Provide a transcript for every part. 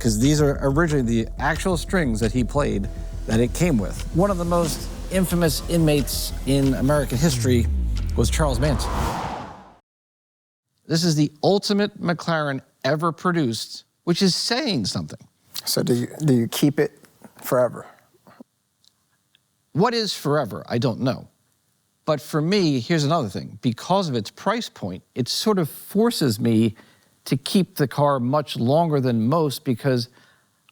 because these are originally the actual strings that he played that it came with. One of the most infamous inmates in American history was Charles Manson. This is the ultimate McLaren ever produced, which is saying something. So do you keep it forever? What is forever? I don't know. But for me, here's another thing. Because of its price point, it sort of forces me to keep the car much longer than most because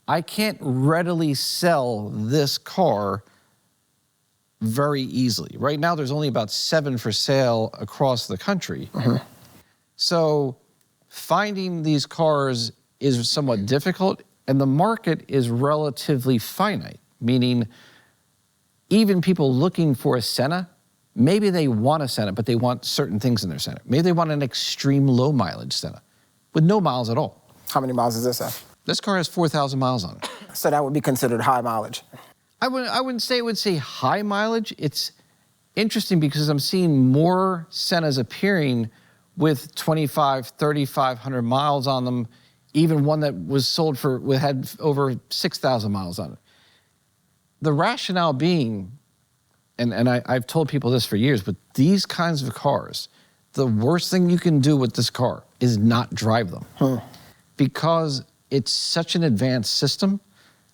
I can't readily sell this car very easily. Right now, there's only about 7 for sale across the country. So finding these cars is somewhat difficult, and the market is relatively finite, meaning even people looking for a Senna, maybe they want a Senna, but they want certain things in their Senna. Maybe they want an extreme low mileage Senna with no miles at all. How many miles does this have? This car has 4,000 miles on it. So that would be considered high mileage? I wouldn't say it would say high mileage. It's interesting because I'm seeing more Sennas appearing with 2,500, 3,500 miles on them, even one that was sold had over 6,000 miles on it. The rationale being, and I've told people this for years, but these kinds of cars, the worst thing you can do with this car is not drive them. Because it's such an advanced system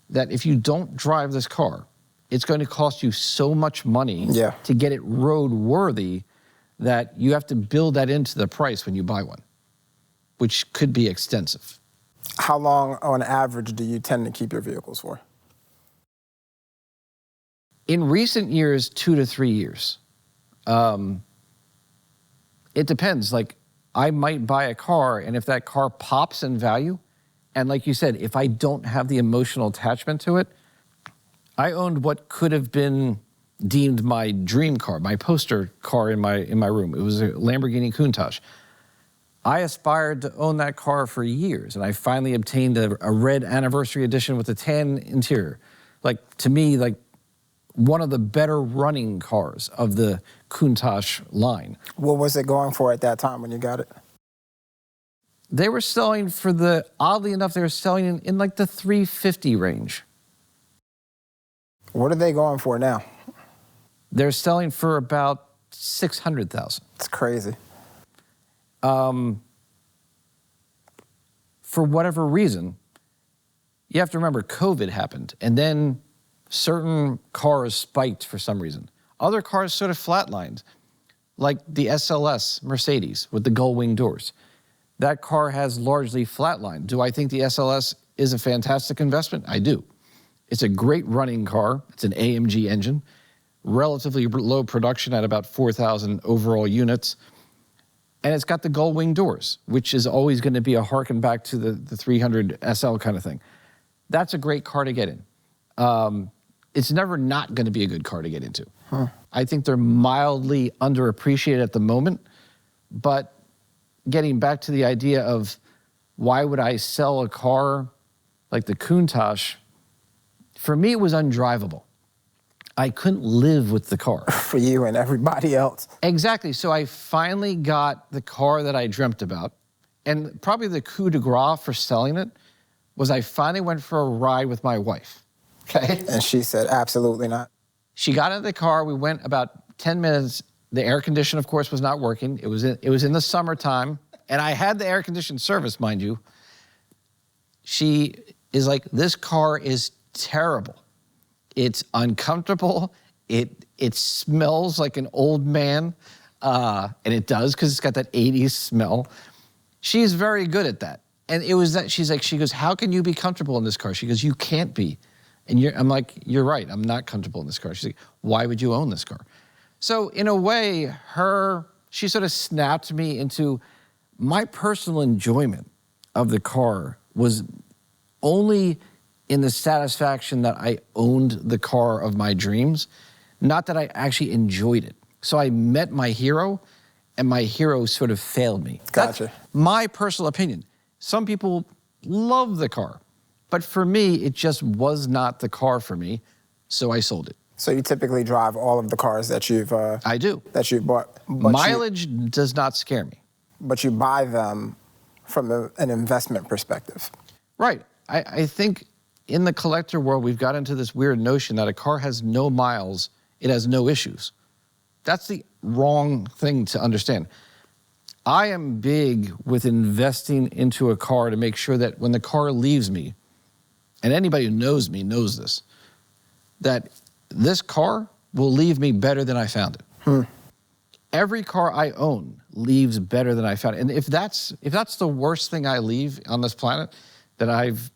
that if you don't drive this car, it's going to cost you so much money to get it roadworthy that you have to build that into the price when you buy one, which could be extensive. How long, on average, do you tend to keep your vehicles for? In recent years, 2 to 3 years. It depends. Like, I might buy a car, and if that car pops in value, and like you said, if I don't have the emotional attachment to it, I owned what could have been deemed my dream car, my poster car in my room. It was a Lamborghini Countach. I aspired to own that car for years, and I finally obtained a red anniversary edition with a tan interior. Like, to me, like, one of the better running cars of the Countach line. What was it going for at that time when you got it? They were selling for oddly enough, they were selling in like the 350 range. What are they going for now? They're selling for about 600,000. It's crazy. For whatever reason, you have to remember COVID happened, and then certain cars spiked for some reason. Other cars sort of flatlined, like the SLS Mercedes with the gull-wing doors. That car has largely flatlined. Do I think the SLS is a fantastic investment? I do. It's a great running car. It's an AMG engine, relatively low production at about 4,000 overall units. And it's got the gull-wing doors, which is always going to be a harken back to the 300 SL kind of thing. That's a great car to get in. It's never not going to be a good car to get into. I think they're mildly underappreciated at the moment, but getting back to the idea of why would I sell a car like the Countach, for me it was undrivable. I couldn't live with the car. For you and everybody else. Exactly. So I finally got the car that I dreamt about. And probably the coup de grace for selling it was I finally went for a ride with my wife. Okay? And she said, absolutely not. She got into the car. We went about 10 minutes. The air conditioner, of course, was not working. It was in the summertime. And I had the air conditioned service, mind you. She is like, this car is terrible. It's uncomfortable. It smells like an old man. And it does, because it's got that 80s smell. She's very good at that. And it was that, she goes, how can you be comfortable in this car? She goes, you can't be. And I'm like, you're right, I'm not comfortable in this car. She's like, why would you own this car? So in a way, she sort of snapped me into my personal enjoyment of the car was only in the satisfaction that I owned the car of my dreams, not that I actually enjoyed it. So I met my hero, and my hero sort of failed me. Gotcha. That's my personal opinion. Some people love the car, but for me, it just was not the car for me, so I sold it. So you typically drive all of the cars that you've... I do. That you bought. Mileage does not scare me. But you buy them from an investment perspective. Right. I think in the collector world, we've got into this weird notion that a car has no miles, it has no issues. That's the wrong thing to understand. I am big with investing into a car to make sure that when the car leaves me, and anybody who knows me knows this, that this car will leave me better than I found it. Every car I own leaves better than I found it. And if that's the worst thing I leave on this planet, that I've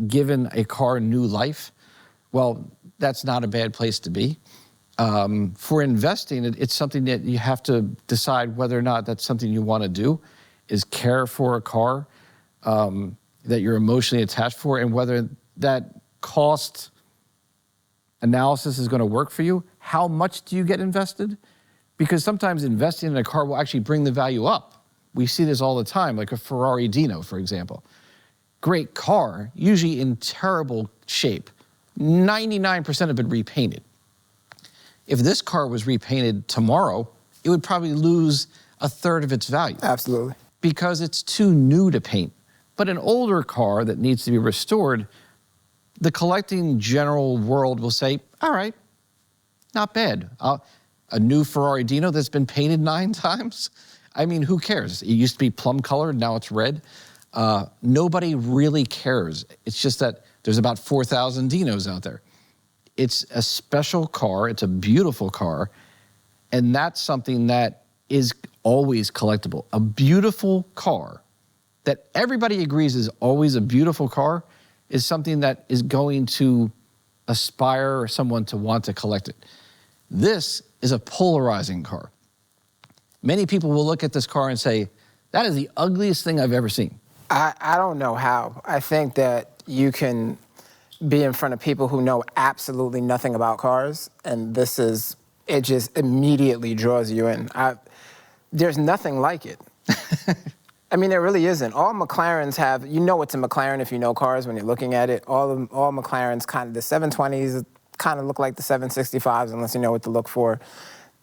given a car new life, well, that's not a bad place to be. For investing, it's something that you have to decide whether or not that's something you want to do, is care for a car that you're emotionally attached for, and whether that cost analysis is going to work for you. How much do you get invested? Because sometimes investing in a car will actually bring the value up. We see this all the time, like a Ferrari Dino, for example. Great car, usually in terrible shape. 99% have been repainted. If this car was repainted tomorrow, it would probably lose a third of its value. Absolutely. Because it's too new to paint. But an older car that needs to be restored, the collecting general world will say, all right, not bad. A new Ferrari Dino that's been painted 9 times? I mean, who cares? It used to be plum colored, now it's red. Nobody really cares. It's just that there's about 4,000 Dinos out there. It's a special car, it's a beautiful car, and that's something that is always collectible. A beautiful car that everybody agrees is always a beautiful car is something that is going to aspire someone to want to collect it. This is a polarizing car. Many people will look at this car and say, that is the ugliest thing I've ever seen. I don't know how. I think that you can be in front of people who know absolutely nothing about cars, and it just immediately draws you in. There's nothing like it. I mean, there really isn't. All McLarens have, you know it's a McLaren if you know cars when you're looking at it. All McLarens, kind of the 720s kind of look like the 765s unless you know what to look for.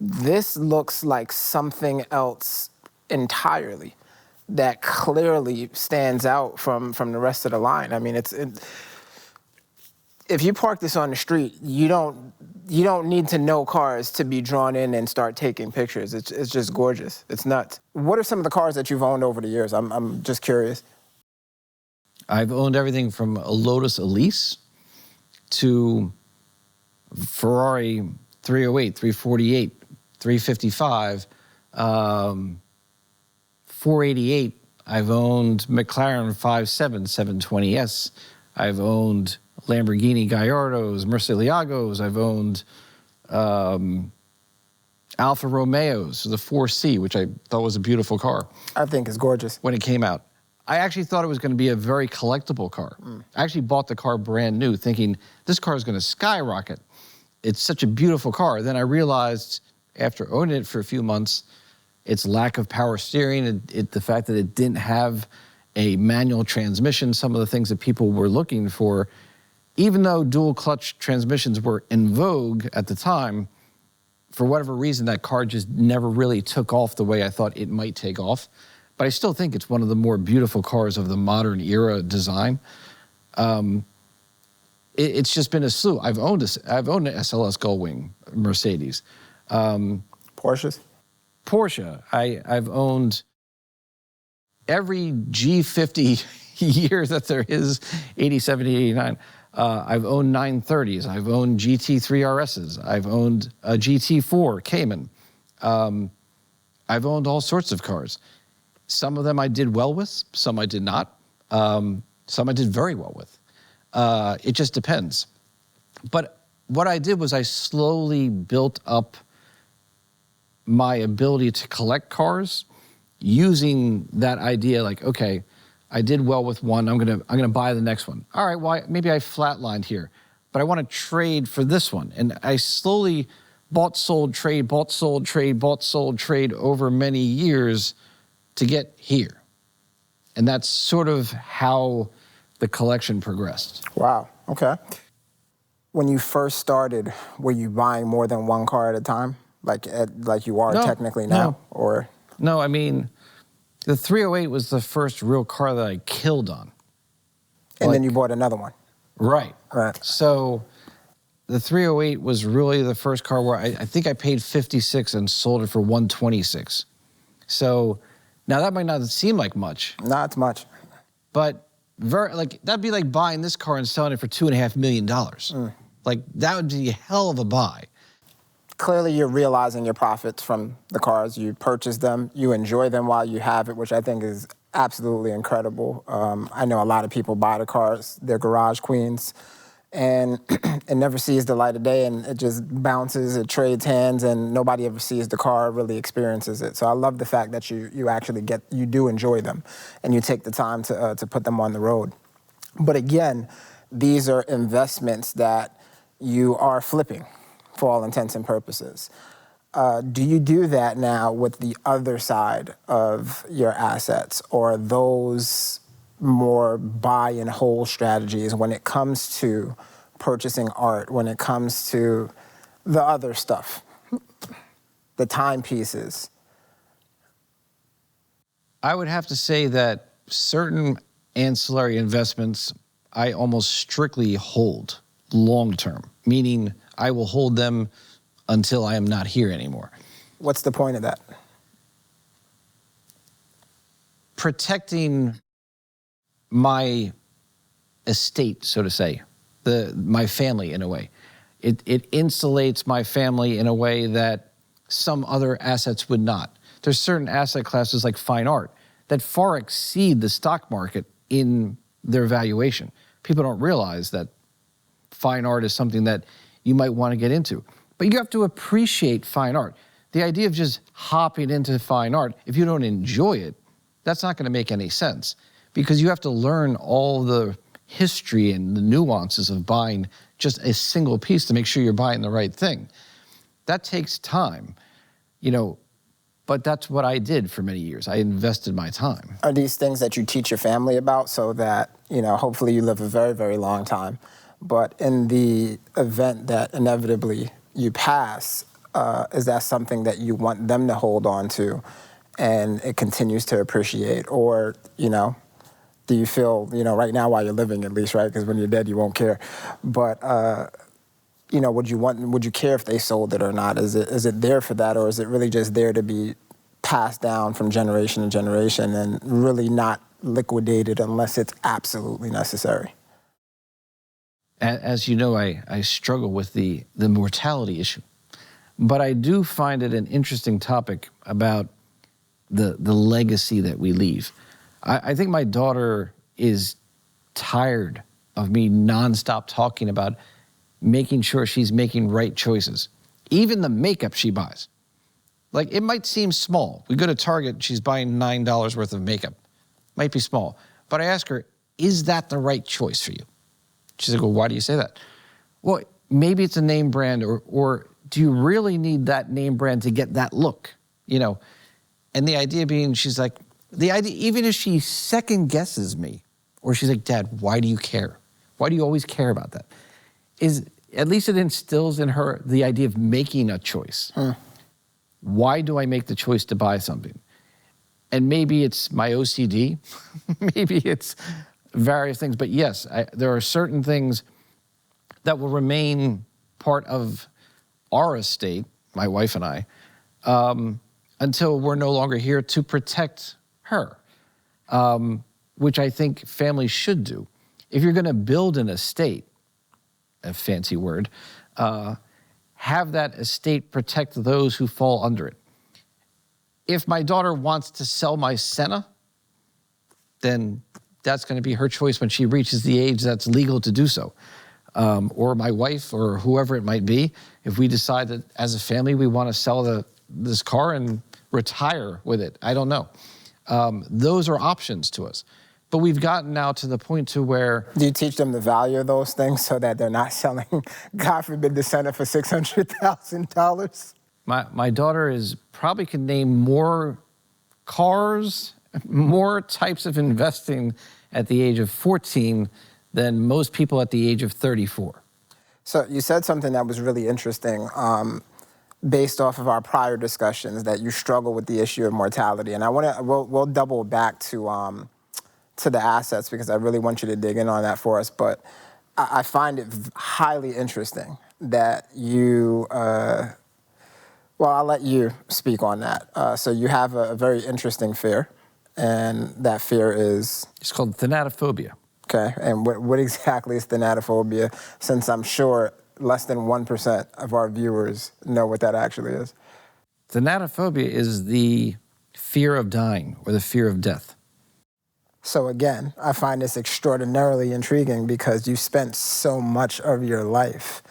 This looks like something else entirely that clearly stands out from the rest of the line. I mean, if you park this on the street, you don't need to know cars to be drawn in and start taking pictures. It's just gorgeous. It's nuts. What are some of the cars that you've owned over the years? I'm just curious. I've owned everything from a Lotus Elise to Ferrari 308, 348, 355, 488. I've owned McLaren 5.7, 720S. I've owned Lamborghini Gallardos, Murciélagos. I've owned Alfa Romeos, the 4C, which I thought was a beautiful car. I think it's gorgeous. When it came out. I actually thought it was going to be a very collectible car. I actually bought the car brand new thinking this car is going to skyrocket. It's such a beautiful car. Then I realized after owning it for a few months, its lack of power steering, the fact that it didn't have a manual transmission, some of the things that people were looking for. Even though dual clutch transmissions were in vogue at the time, for whatever reason, that car just never really took off the way I thought it might take off. But I still think it's one of the more beautiful cars of the modern era design. It's just been a slew. I've owned an SLS Gullwing Mercedes. Porsches? Porsche. I've owned every G50 year that there is, 87, 89. I've owned 930s. I've owned GT3 RSs. I've owned a GT4 Cayman. I've owned all sorts of cars. Some of them I did well with, some I did not. Some I did very well with. It just depends. But what I did was I slowly built up my ability to collect cars using that idea, like, okay, I did well with one, I'm gonna buy the next one. All right, well, maybe I flatlined here, but I want to trade for this one. And I slowly bought, sold, trade, bought, sold, trade, bought, sold, trade over many years to get here. And that's sort of how the collection progressed. Wow, okay. When you first started, were you buying more than one car at a time? Like you are technically now? No. Or? No, I mean, the 308 was the first real car that I killed on. And then Like- you bought another one. Right. Right. So the 308 was really the first car where I think I paid 56 and sold it for 126. So now that might not seem like much, Not as much. but that'd be like buying this car and selling it for $2.5 million. Like that would be a hell of a buy. Clearly, you're realizing your profits from the cars. You purchase them, you enjoy them while you have it, which I think is absolutely incredible. I know a lot of people buy the cars, they're garage queens, and it never sees the light of day, and it just bounces, it trades hands, and nobody ever sees the car, really experiences it. So I love the fact that you actually you do enjoy them, and you take the time to put them on the road. But again, these are investments that you are flipping for all intents and purposes. Do you do that now with the other side of your assets, or those more buy and hold strategies when it comes to purchasing art, when it comes to the other stuff, the timepieces? I would have to say that certain ancillary investments I almost strictly hold long term, meaning I will hold them until I am not here anymore. What's the point of that? Protecting my estate, so to say, my family in a way. It insulates my family in a way that some other assets would not. There's certain asset classes like fine art that far exceed the stock market in their valuation. People don't realize that fine art is something that you might want to get into. But you have to appreciate fine art. The idea of just hopping into fine art, if you don't enjoy it, that's not going to make any sense, because you have to learn all the history and the nuances of buying just a single piece to make sure you're buying the right thing. That takes time, but that's what I did for many years. I invested my time. Are these things that you teach your family about so that, hopefully you live a very, very long time, but in the event that inevitably you pass, is that something that you want them to hold on to and it continues to appreciate? Or, do you feel, right now while you're living at least, right? Because when you're dead, you won't care. But, would you care if they sold it or not? Is it there for that, or is it really just there to be passed down from generation to generation and really not liquidated unless it's absolutely necessary? As you know, I struggle with the mortality issue. But I do find it an interesting topic about the legacy that we leave. I think my daughter is tired of me nonstop talking about making sure she's making right choices. Even the makeup she buys. Like, it might seem small. We go to Target, she's buying $9 worth of makeup. Might be small. But I ask her, is that the right choice for you? She's like, well, why do you say that? Well, maybe it's a name brand, or do you really need that name brand to get that look? And the idea being, she's like, even if she second guesses me, or she's like, Dad, why do you care? Why do you always care about that? At least it instills in her the idea of making a choice. Why do I make the choice to buy something? And maybe it's my OCD, maybe it's various things, but yes, there are certain things that will remain part of our estate, my wife and I, until we're no longer here to protect her, which I think families should do. If you're going to build an estate, a fancy word, have that estate protect those who fall under it. If my daughter wants to sell my Senna, then that's going to be her choice when she reaches the age that's legal to do so. Or my wife, or whoever it might be, if we decide that as a family we want to sell this car and retire with it, I don't know. Those are options to us. But we've gotten now to the point to where... Do you teach them the value of those things so that they're not selling, God forbid, the Senna for $600,000? My daughter probably can name more cars, more types of investing at the age of 14 than most people at the age of 34. So you said something that was really interesting, based off of our prior discussions, that you struggle with the issue of mortality. And we'll double back to to the assets because I really want you to dig in on that for us. But I find it highly interesting that you, well, I'll let you speak on that. So you have a very interesting fear, and that fear is? It's called thanatophobia. Okay, and what exactly is thanatophobia, since I'm sure less than 1% of our viewers know what that actually is? Thanatophobia is the fear of dying or the fear of death. So again, I find this extraordinarily intriguing because you spent so much of your life,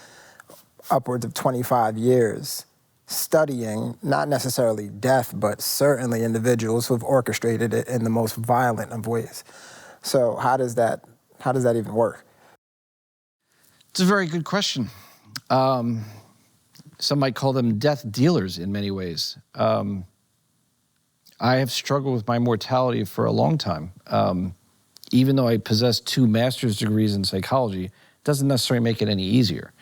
upwards of 25 years, studying not necessarily death, but certainly individuals who have orchestrated it in the most violent of ways. So how does that even work? It's a very good question. Some might call them death dealers in many ways. I have struggled with my mortality for a long time. Even though I possess 2 master's degrees in psychology, it doesn't necessarily make it any easier.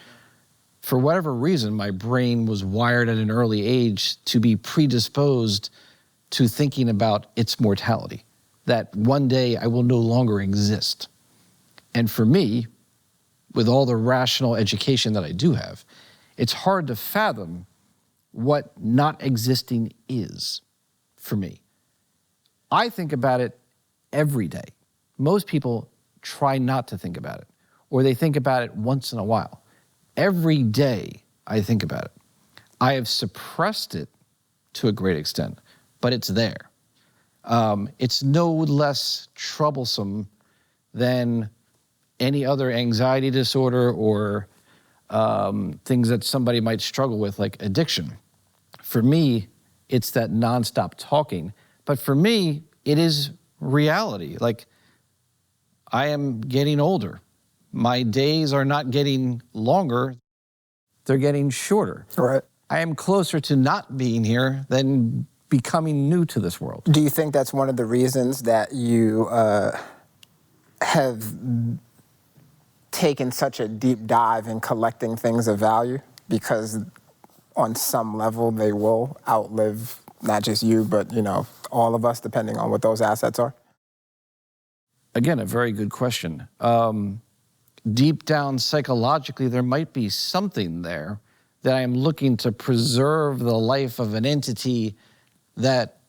For whatever reason, my brain was wired at an early age to be predisposed to thinking about its mortality, that one day I will no longer exist. And for me, with all the rational education that I do have, it's hard to fathom what not existing is for me. I think about it every day. Most people try not to think about it, or they think about it once in a while. Every day I think about it. I have suppressed it to a great extent, but it's there. It's no less troublesome than any other anxiety disorder or things that somebody might struggle with, like addiction. For me, it's that nonstop talking. But for me, it is reality. Like, I am getting older. My days are not getting longer, they're getting shorter. Right. I am closer to not being here than becoming new to this world. Do you think that's one of the reasons that you have taken such a deep dive in collecting things of value? Because on some level they will outlive not just you, but all of us, depending on what those assets are? Again, a very good question. Deep down psychologically, there might be something there that I am looking to preserve the life of an entity that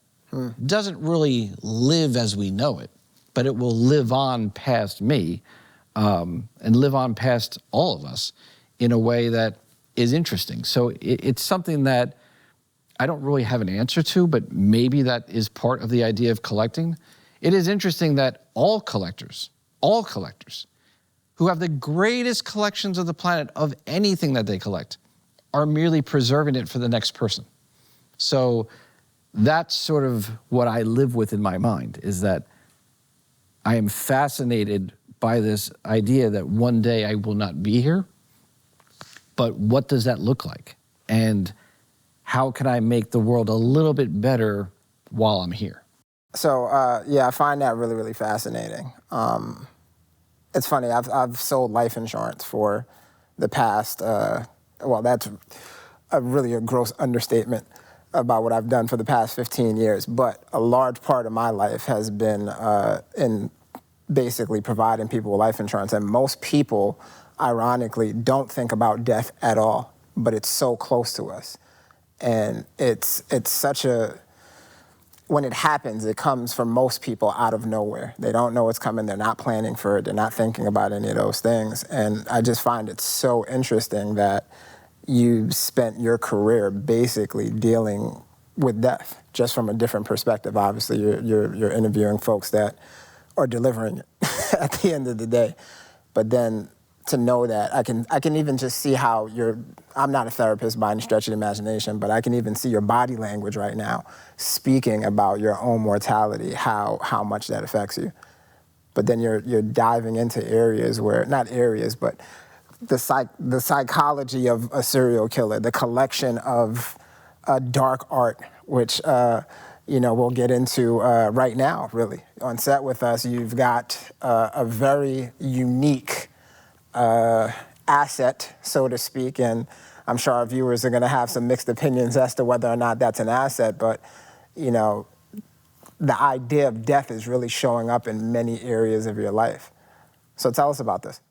doesn't really live as we know it, but it will live on past me and live on past all of us in a way that is interesting. So it's something that I don't really have an answer to, but maybe that is part of the idea of collecting. It is interesting that all collectors who have the greatest collections of the planet of anything that they collect are merely preserving it for the next person. So that's sort of what I live with in my mind, is that I am fascinated by this idea that one day I will not be here, but what does that look like? And how can I make the world a little bit better while I'm here? So, yeah, I find that really, really fascinating. It's funny, I've sold life insurance for the past, well, that's a gross understatement about what I've done for the past 15 years, but a large part of my life has been in basically providing people with life insurance. And most people, ironically, don't think about death at all, but it's so close to us. And it's such a, when it happens, it comes for most people out of nowhere. They don't know it's coming, they're not planning for it, they're not thinking about any of those things. And I just find it so interesting that you spent your career basically dealing with death, just from a different perspective. Obviously, you're interviewing folks that are delivering it at the end of the day. But then to know that, I can even just see how I'm not a therapist by any stretch of the imagination, but I can even see your body language right now speaking about your own mortality, how much that affects you. But then you're diving into areas where, not areas, but the psychology of a serial killer, the collection of dark art, which we'll get into right now, really. On set with us, you've got a very unique asset, so to speak, and I'm sure our viewers are going to have some mixed opinions as to whether or not that's an asset, but the idea of death is really showing up in many areas of your life. So tell us about this.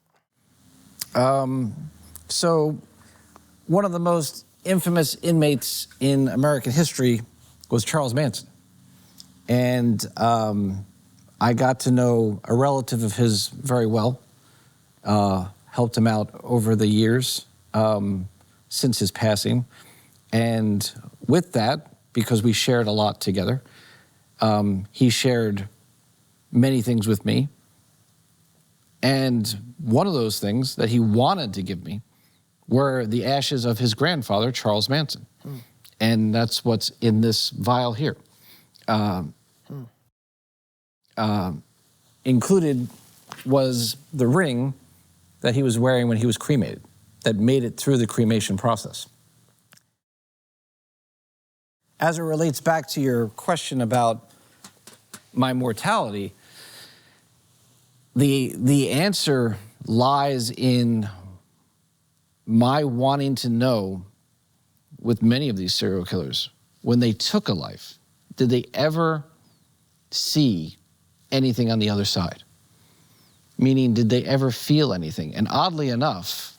So one of the most infamous inmates in American history was Charles Manson. And I got to know a relative of his very well, helped him out over the years since his passing. And with that, because we shared a lot together, he shared many things with me. And one of those things that he wanted to give me were the ashes of his grandfather, Charles Manson. And that's what's in this vial here. Included was the ring that he was wearing when he was cremated, that made it through the cremation process. As it relates back to your question about my mortality, the answer lies in my wanting to know, with many of these serial killers, when they took a life, did they ever see anything on the other side? Meaning, did they ever feel anything? And oddly enough,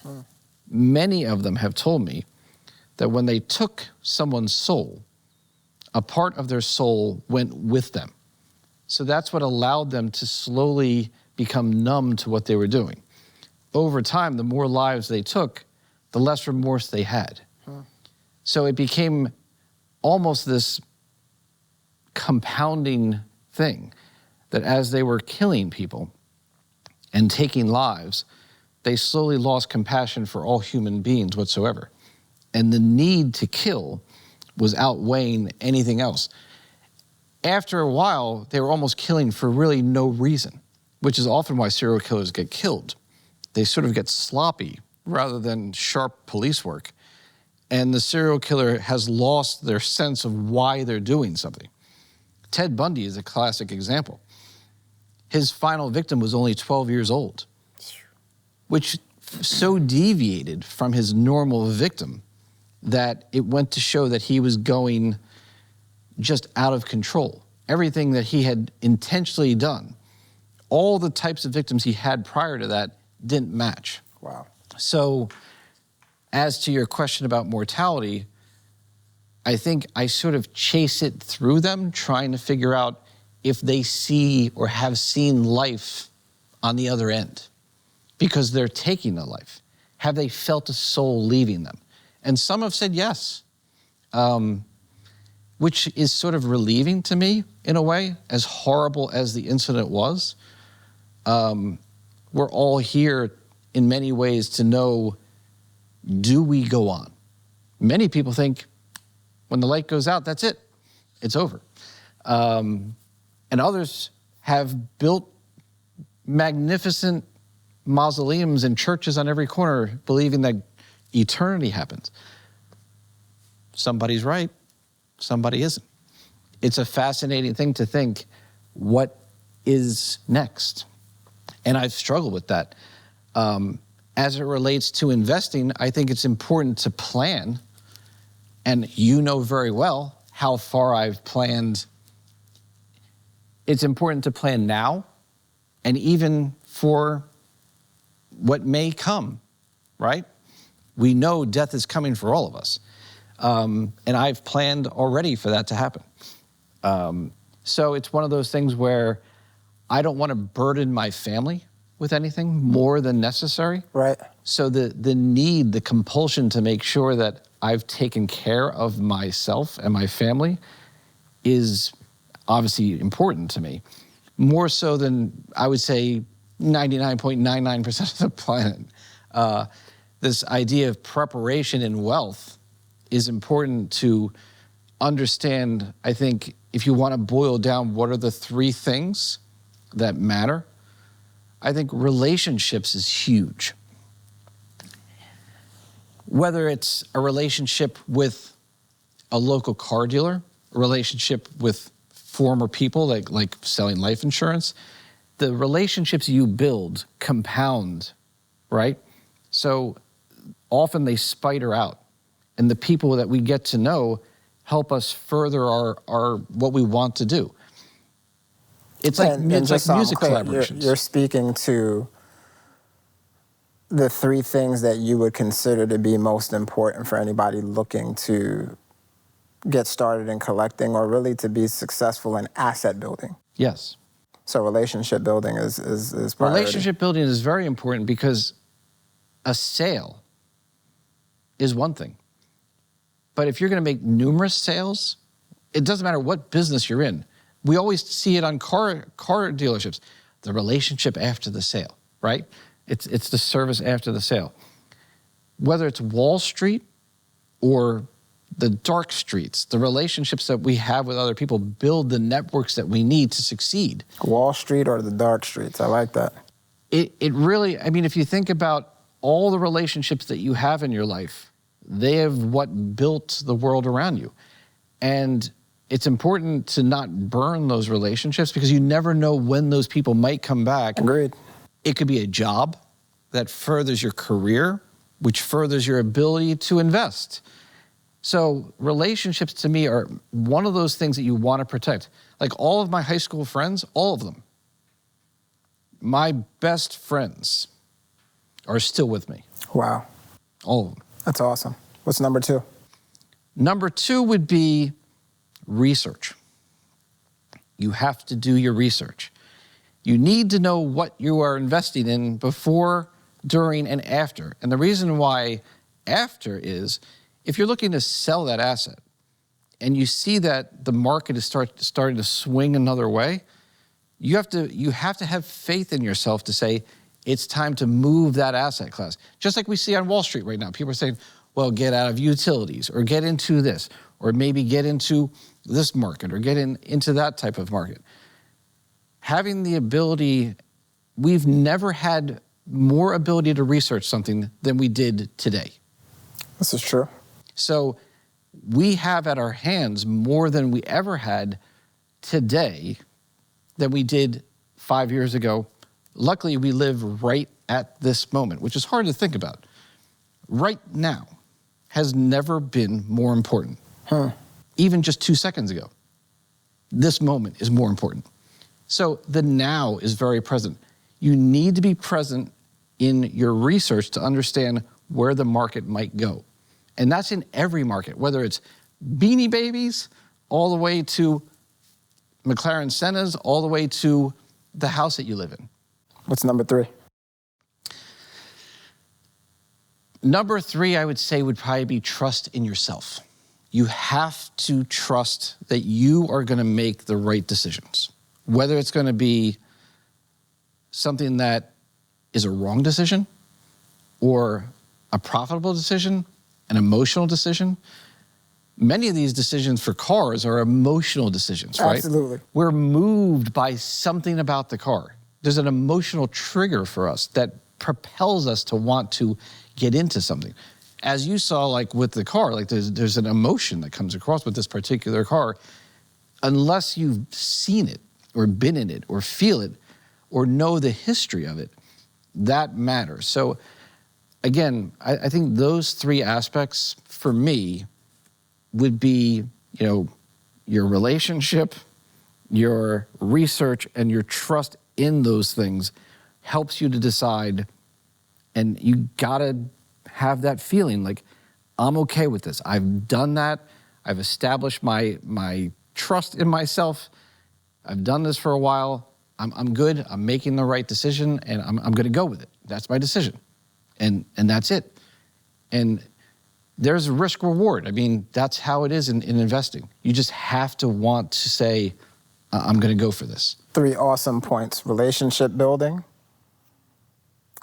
many of them have told me that when they took someone's soul, a part of their soul went with them. So that's what allowed them to slowly become numb to what they were doing. Over time, the more lives they took, the less remorse they had. So it became almost this compounding thing that as they were killing people and taking lives, they slowly lost compassion for all human beings whatsoever. And the need to kill was outweighing anything else. After a while, they were almost killing for really no reason, which is often why serial killers get killed. They sort of get sloppy rather than sharp police work. And the serial killer has lost their sense of why they're doing something. Ted Bundy is a classic example. His final victim was only 12 years old, which so deviated from his normal victim that it went to show that he was going just out of control. Everything that he had intentionally done, all the types of victims he had prior to that didn't match. Wow. So as to your question about mortality, I think I sort of chase it through them, trying to figure out if they see or have seen life on the other end, because they're taking a life. Have they felt a soul leaving them? And some have said yes, which is sort of relieving to me in a way, as horrible as the incident was. We're all here in many ways to know, do we go on? Many people think when the light goes out, that's it, it's over. And others have built magnificent mausoleums and churches on every corner, believing that eternity happens. Somebody's right, somebody isn't. It's a fascinating thing to think, what is next? And I've struggled with that. As it relates to investing, I think it's important to plan. And you know very well how far I've planned. It's important to plan now and even for what may come, right? We know death is coming for all of us. And I've planned already for that to happen. So it's one of those things where I don't want to burden my family with anything more than necessary. Right. So the need, the compulsion to make sure that I've taken care of myself and my family is obviously important to me. More so than, I would say, 99.99% of the planet. This idea of preparation in wealth is important to understand. I think if you want to boil down what are the three things that matter, I think relationships is huge. Whether it's a relationship with a local car dealer, a relationship with former people, like selling life insurance, the relationships you build compound, right? So often they spider out. And the people that we get to know help us further our what we want to do. It's like, And it's like just so I'm music clear, collaborations. you're speaking to the three things that you would consider to be most important for anybody looking to get started in collecting or really to be successful in asset building. Yes. So relationship building is priority. Relationship building is very important because a sale is one thing. But if you're going to make numerous sales, it doesn't matter what business you're in. We always see it on car dealerships, the relationship after the sale, right? It's the service after the sale. Whether it's Wall Street or the dark streets, the relationships that we have with other people build the networks that we need to succeed. Wall Street or the dark streets, I like that. It really, I mean, if you think about all the relationships that you have in your life, they have what built the world around you. And it's important to not burn those relationships because you never know when those people might come back. Agreed. It could be a job that furthers your career, which furthers your ability to invest. So relationships to me are one of those things that you want to protect. Like all of my high school friends, all of them, my best friends are still with me. Wow. All of them. That's awesome. What's number two? Number two would be research. You have to do your research. You need to know what you are investing in before, during, and after. And the reason why after is if you're looking to sell that asset and you see that the market is starting to swing another way, you have to have faith in yourself to say, it's time to move that asset class. Just like we see on Wall Street right now. People are saying, well, get out of utilities or get into this, or maybe get into this market or get into that type of market. Having the ability, we've never had more ability to research something than we did today. This is true. So we have at our hands more than we ever had today than we did 5 years ago. Luckily, we live right at this moment, which is hard to think about. Right now has never been more important. Even just 2 seconds ago, this moment is more important. So the now is very present. You need to be present in your research to understand where the market might go. And that's in every market, whether it's Beanie Babies, all the way to McLaren Sennas, all the way to the house that you live in. What's number three? Number three, I would say, would probably be trust in yourself. You have to trust that you are going to make the right decisions. Whether it's going to be something that is a wrong decision or a profitable decision, an emotional decision. Many of these decisions for cars are emotional decisions, right? Absolutely. We're moved by something about the car. There's an emotional trigger for us that propels us to want to get into something. As you saw, like with the car, like there's an emotion that comes across with this particular car. Unless you've seen it or been in it or feel it or know the history of it, that matters. So again, I think those three aspects for me would be, your relationship, your research, and your trust in those things helps you to decide. And you gotta have that feeling like, I'm okay with this. I've done that. I've established my trust in myself. I've done this for a while. I'm good. I'm making the right decision, and I'm gonna go with it. That's my decision. And that's it. And there's a risk reward. I mean, that's how it is in investing. You just have to want to say, I'm gonna go for this. Three awesome points. Relationship building.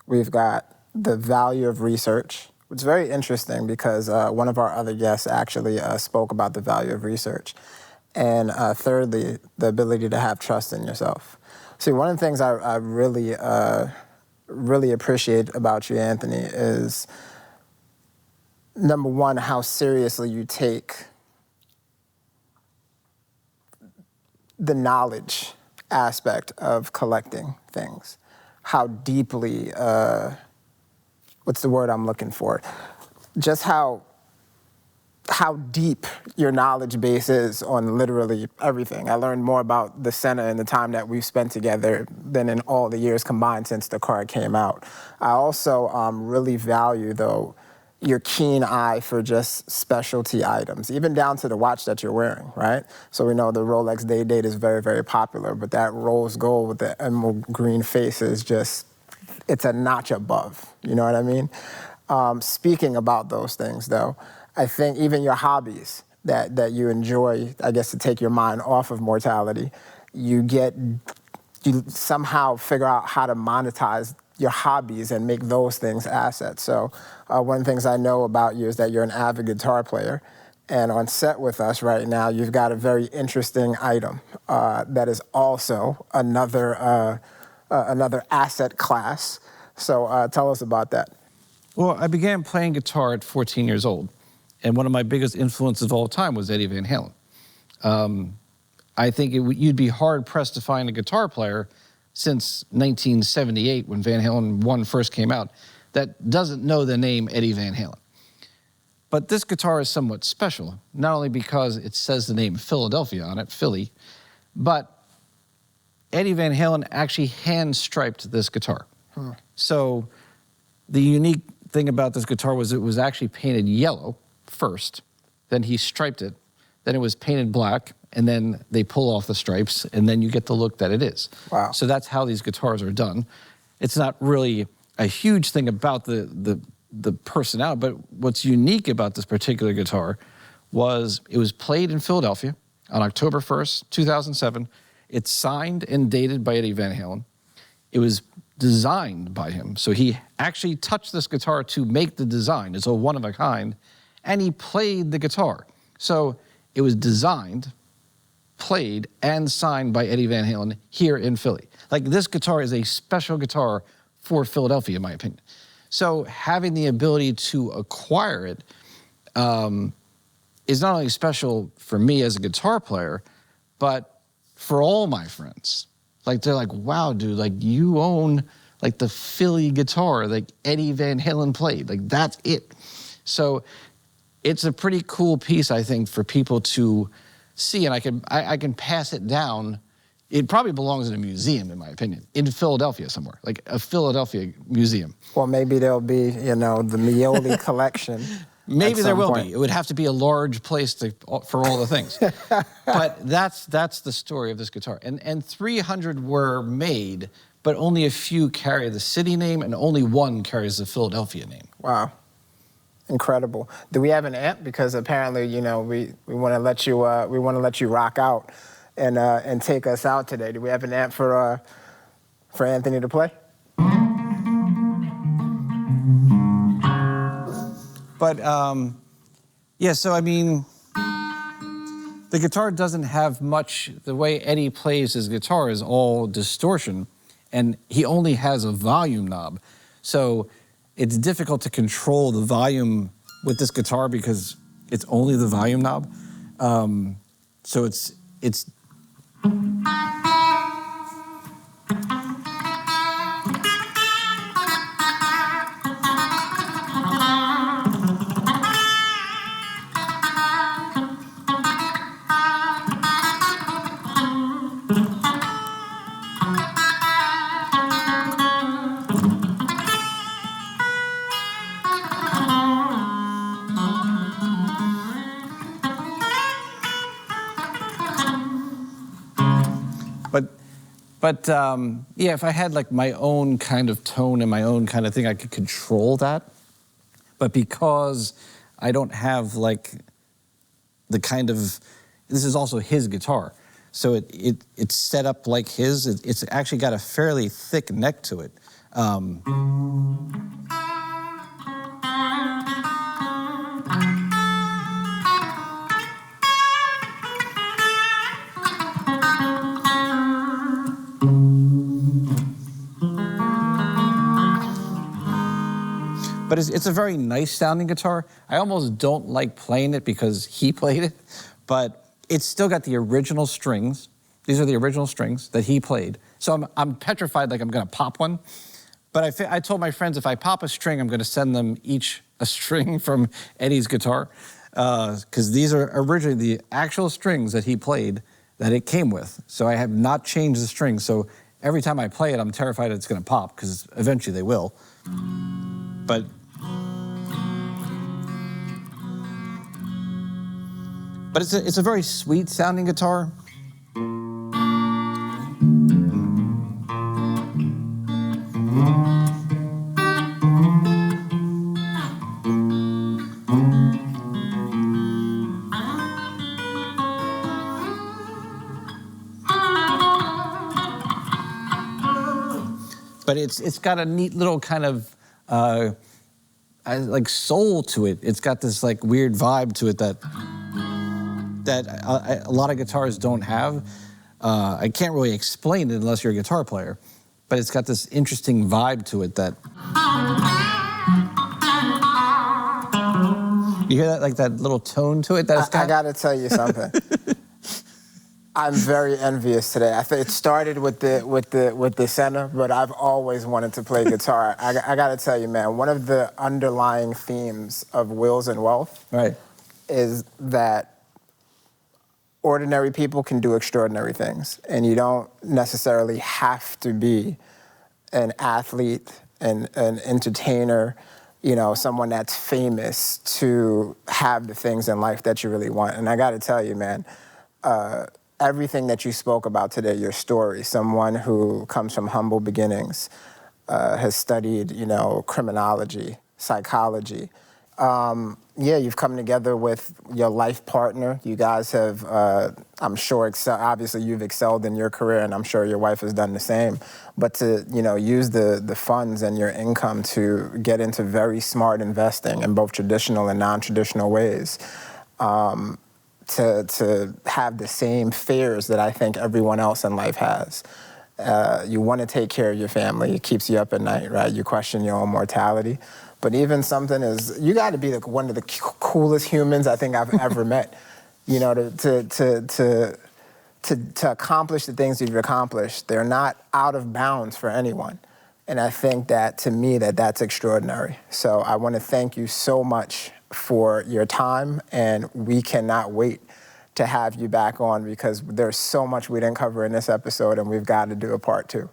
We've got the value of research, which is very interesting because one of our other guests actually spoke about the value of research. And thirdly, the ability to have trust in yourself. See, one of the things I really appreciate about you, Anthony, is number one, how seriously you take the knowledge aspect of collecting things. How deeply, what's the word I'm looking for? Just how how deep your knowledge base is on literally everything. I learned more about the Senna in the time that we've spent together than in all the years combined since the car came out. I also really value, though, your keen eye for just specialty items, even down to the watch that you're wearing, right? So we know the Rolex Day Date is very, very popular, but that rose gold with the emerald green face is just, it's a notch above, you know what I mean? Speaking about those things, though, I think even your hobbies that you enjoy, I guess, to take your mind off of mortality, you somehow figure out how to monetize your hobbies and make those things assets. So one of the things I know about you is that you're an avid guitar player. And on set with us right now, you've got a very interesting item that is also another asset class. So tell us about that. Well, I began playing guitar at 14 years old. And one of my biggest influences of all time was Eddie Van Halen. I think you'd be hard-pressed to find a guitar player since 1978, when Van Halen 1 first came out, that doesn't know the name Eddie Van Halen. But this guitar is somewhat special, not only because it says the name Philadelphia on it, Philly, but Eddie Van Halen actually hand-striped this guitar. So the unique thing about this guitar was it was actually painted yellow first, then he striped it, then it was painted black, and then they pull off the stripes, and then you get the look that it is. Wow. So that's how these guitars are done. It's not really a huge thing about the personality, but what's unique about this particular guitar was it was played in Philadelphia on October 1st, 2007. It's signed and dated by Eddie Van Halen. It was designed by him. So he actually touched this guitar to make the design. It's a one-of-a-kind, and he played the guitar. So it was designed, played, and signed by Eddie Van Halen here in Philly. Like, this guitar is a special guitar for Philadelphia, in my opinion. So having the ability to acquire it is not only special for me as a guitar player, but for all my friends. Like, they're like, wow, dude, like, you own, like, the Philly guitar, like, Eddie Van Halen played. Like, that's it. So it's a pretty cool piece, I think, for people to see, and I can pass it down. It probably belongs in a museum, in my opinion, in Philadelphia somewhere, like a Philadelphia museum. Well, maybe there'll be, you know, the Meoli collection. Maybe there will be. It would have to be a large place for all the things. But that's the story of this guitar. And 300 were made, but only a few carry the city name, and only one carries the Philadelphia name. Wow. Incredible. Do we have an amp? Because apparently, you know, we want to let you rock out and take us out today. Do we have an amp for Anthony to play? But yeah, so I mean, the guitar doesn't have much. The way Eddie plays his guitar is all distortion, and he only has a volume knob. So it's difficult to control the volume with this guitar because it's only the volume knob. So it's But yeah, if I had like my own kind of tone and my own kind of thing, I could control that. But because I don't have like the kind of, this is also his guitar, so it's set up like his. It's actually got a fairly thick neck to it. But it's a very nice sounding guitar. I almost don't like playing it because he played it, but it's still got the original strings. These are the original strings that he played. So I'm petrified like I'm gonna pop one. But I told my friends if I pop a string, I'm gonna send them each a string from Eddie's guitar. because these are originally the actual strings that he played that it came with. So I have not changed the strings. So every time I play it, I'm terrified it's going to pop, because eventually they will. But it's a very sweet sounding guitar. But it's got a neat little kind of like soul to it. It's got this like weird vibe to it that a lot of guitars don't have. I can't really explain it unless you're a guitar player, but it's got this interesting vibe to it that. You hear that, like that little tone to it that it's got? I gotta tell you something. I'm very envious today. I think it started with the Senna, but I've always wanted to play guitar. I gotta tell you, man, one of the underlying themes of Wheels and Wealth is that ordinary people can do extraordinary things, and you don't necessarily have to be an athlete, an entertainer, you know, someone that's famous to have the things in life that you really want. And I gotta tell you, man, everything that you spoke about today, your story, someone who comes from humble beginnings, has studied, you know, criminology, psychology. Yeah, you've come together with your life partner. You guys have, I'm sure, obviously you've excelled in your career, and I'm sure your wife has done the same. But to, you know, use the funds and your income to get into very smart investing in both traditional and non-traditional ways. To have the same fears that I think everyone else in life has. You want to take care of your family. It keeps you up at night, right? You question your own mortality. But even something as, you got to be one of the coolest humans I think I've ever met. You know, to accomplish the things you've accomplished, they're not out of bounds for anyone. And I think that, to me, that's extraordinary. So I want to thank you so much for your time, and we cannot wait to have you back on, because there's so much we didn't cover in this episode, and we've got to do a part 2.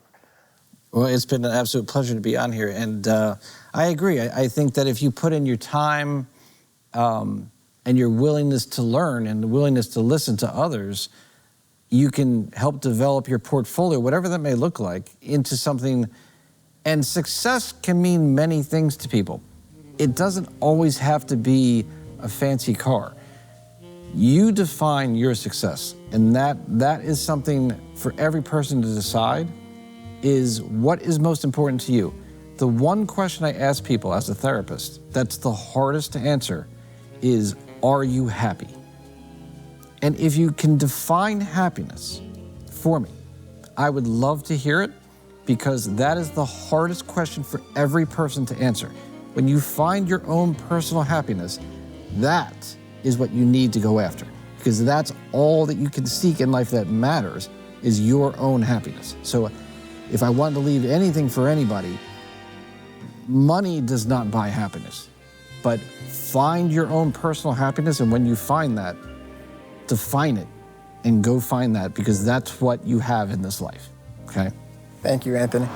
Well, it's been an absolute pleasure to be on here, and I agree. I think that if you put in your time and your willingness to learn and the willingness to listen to others, you can help develop your portfolio, whatever that may look like, into something. And success can mean many things to people. It doesn't always have to be a fancy car. You define your success, and that is something for every person to decide, is what is most important to you. The one question I ask people as a therapist that's the hardest to answer is, are you happy? And if you can define happiness for me, I would love to hear it, because that is the hardest question for every person to answer. When you find your own personal happiness, that is what you need to go after, because that's all that you can seek in life that matters, is your own happiness. So if I wanted to leave anything for anybody, money does not buy happiness, but find your own personal happiness, and when you find that, define it and go find that, because that's what you have in this life, okay? Thank you, Anthony.